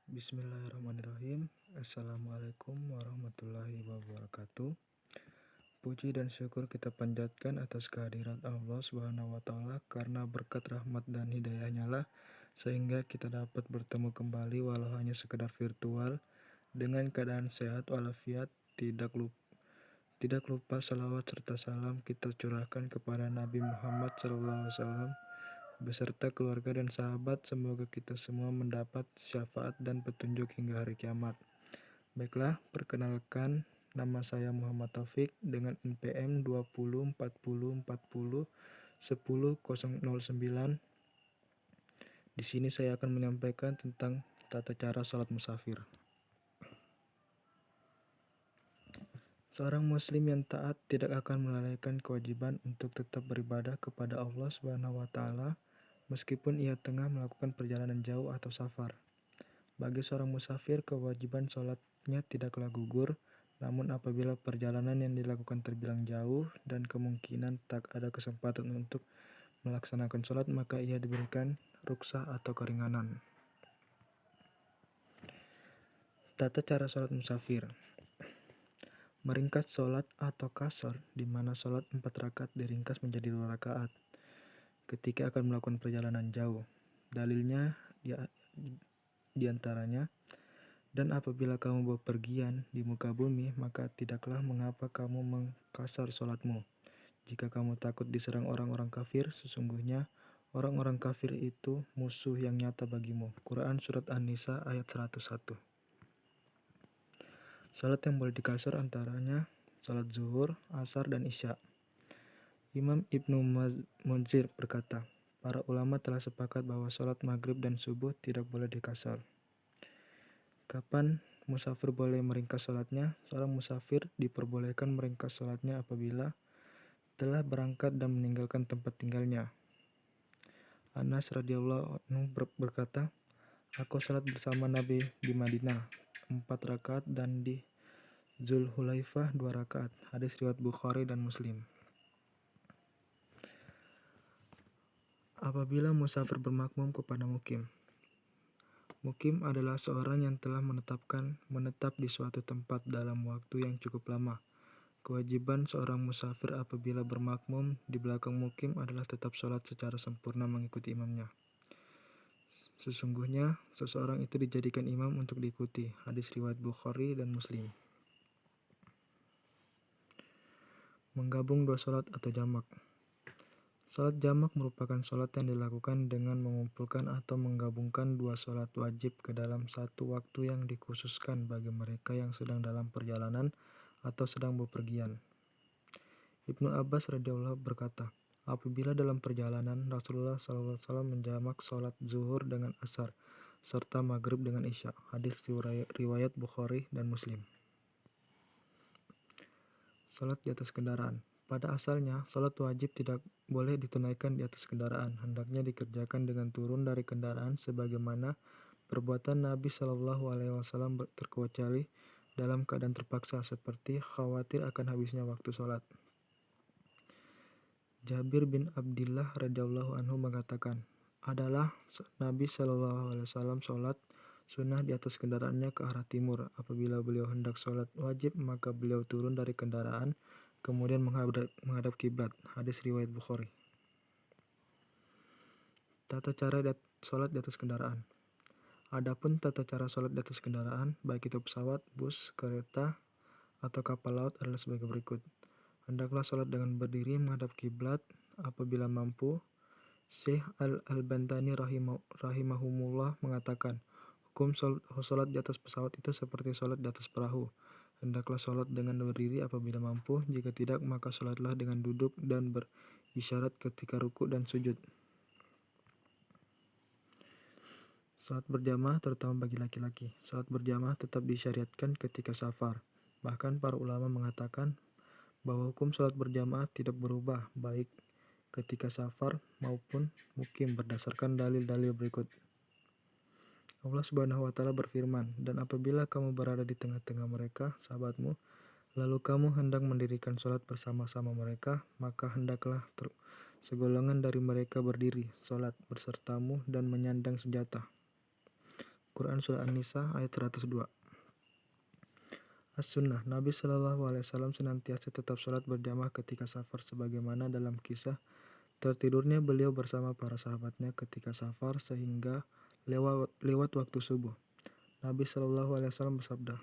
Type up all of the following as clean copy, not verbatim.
Bismillahirrahmanirrahim. Assalamualaikum warahmatullahi wabarakatuh. Puji dan syukur kita panjatkan atas kehadirat Allah Subhanahu wa Ta'ala, karena berkat rahmat dan hidayahnya lah sehingga kita dapat bertemu kembali walau hanya sekedar virtual dengan keadaan sehat walafiat. Tidak lupa salawat serta salam kita curahkan kepada Nabi Muhammad SAW beserta keluarga dan sahabat. Semoga kita semua mendapat syafaat dan petunjuk hingga hari kiamat. Baiklah, perkenalkan, nama saya Muhammad Taufik dengan NPM 2040401009. Di sini saya akan menyampaikan tentang tata cara salat musafir. Seorang muslim yang taat tidak akan melalaikan kewajiban untuk tetap beribadah kepada Allah Subhanahu wa Ta'ala meskipun ia tengah melakukan perjalanan jauh atau safar. Bagi seorang musafir, kewajiban sholatnya tidaklah gugur, namun apabila perjalanan yang dilakukan terbilang jauh dan kemungkinan tak ada kesempatan untuk melaksanakan sholat, maka ia diberikan rukhsah atau keringanan. Tata cara sholat musafir. Meringkas sholat atau qasar, di mana sholat 4 rakaat diringkas menjadi 2 rakaat ketika akan melakukan perjalanan jauh. Dalilnya di antaranya, dan apabila kamu bepergian di muka bumi, maka tidaklah mengapa kamu mengqasar sholatmu. Jika kamu takut diserang orang-orang kafir, sesungguhnya orang-orang kafir itu musuh yang nyata bagimu. Quran Surat An-Nisa ayat 101. Salat yang boleh dikasar antaranya salat zuhur, asar, dan isya. Imam Ibnu Munzir berkata, para ulama telah sepakat bahwa salat maghrib dan subuh tidak boleh dikasar. Kapan musafir boleh meringkas salatnya? Seorang musafir diperbolehkan meringkas salatnya apabila telah berangkat dan meninggalkan tempat tinggalnya. Anas radhiyallahu anhu berkata, aku salat bersama Nabi di Madinah 4 rakaat dan di Zulhulaifah 2 rakaat. Hadis riwayat Bukhari dan Muslim. Apabila musafir bermakmum kepada mukim. Mukim adalah seorang yang telah menetap di suatu tempat dalam waktu yang cukup lama. Kewajiban seorang musafir apabila bermakmum di belakang mukim adalah tetap sholat secara sempurna mengikuti imamnya. Sesungguhnya seseorang itu dijadikan imam untuk diikuti. Hadis riwayat Bukhari dan Muslim. Menggabung 2 sholat atau jamak. Sholat jamak merupakan sholat yang dilakukan dengan mengumpulkan atau menggabungkan 2 sholat wajib ke dalam satu waktu yang dikhususkan bagi mereka yang sedang dalam perjalanan atau sedang bepergian. Ibnu Abbas radhiyallahu berkata, apabila dalam perjalanan, Rasulullah SAW menjamak sholat zuhur dengan asar, serta maghrib dengan isya. Hadis riwayat Bukhari dan Muslim. Sholat di atas kendaraan. Pada asalnya, sholat wajib tidak boleh ditunaikan di atas kendaraan. Hendaknya dikerjakan dengan turun dari kendaraan sebagaimana perbuatan Nabi SAW, terkecuali dalam keadaan terpaksa seperti khawatir akan habisnya waktu sholat. Jabir bin Abdillah radhiyallahu anhu mengatakan, adalah Nabi SAW sholat sunnah di atas kendaraannya ke arah timur. Apabila beliau hendak sholat wajib, maka beliau turun dari kendaraan kemudian menghadap kiblat. Hadis riwayat Bukhari. Tata cara sholat di atas kendaraan. Adapun tata cara sholat di atas kendaraan, baik itu pesawat, bus, kereta, atau kapal laut adalah sebagai berikut. Hendaklah sholat dengan berdiri menghadap kiblat apabila mampu. Syekh Al-Albani rahimahumullah mengatakan, hukum sholat di atas pesawat itu seperti sholat di atas perahu. Hendaklah sholat dengan berdiri apabila mampu, jika tidak maka sholatlah dengan duduk dan berisyarat ketika ruku dan sujud. Sholat berjamaah terutama bagi laki-laki. Sholat berjamaah tetap disyariatkan ketika safar. Bahkan para ulama mengatakan bahwa hukum sholat berjamaah tidak berubah baik ketika safar maupun mukim berdasarkan dalil-dalil berikut. Allah Subhanahu wa Ta'ala berfirman, dan apabila kamu berada di tengah-tengah mereka, sahabatmu, lalu kamu hendak mendirikan sholat bersama-sama mereka, maka hendaklah segolongan dari mereka berdiri sholat bersertamu dan menyandang senjata. Al-Quran Surah An-Nisa ayat 102. As-Sunnah, Nabi Shallallahu Alaihi Wasallam senantiasa tetap sholat berjamaah ketika safar, sebagaimana dalam kisah tertidurnya beliau bersama para sahabatnya ketika safar sehingga lewat waktu subuh. Nabi Shallallahu Alaihi Wasallam bersabda,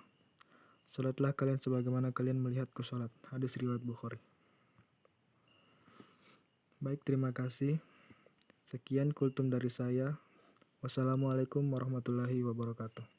"Sholatlah kalian sebagaimana kalian melihatku sholat." Hadis riwayat Bukhari. Baik, terima kasih. Sekian kultum dari saya. Wassalamualaikum warahmatullahi wabarakatuh.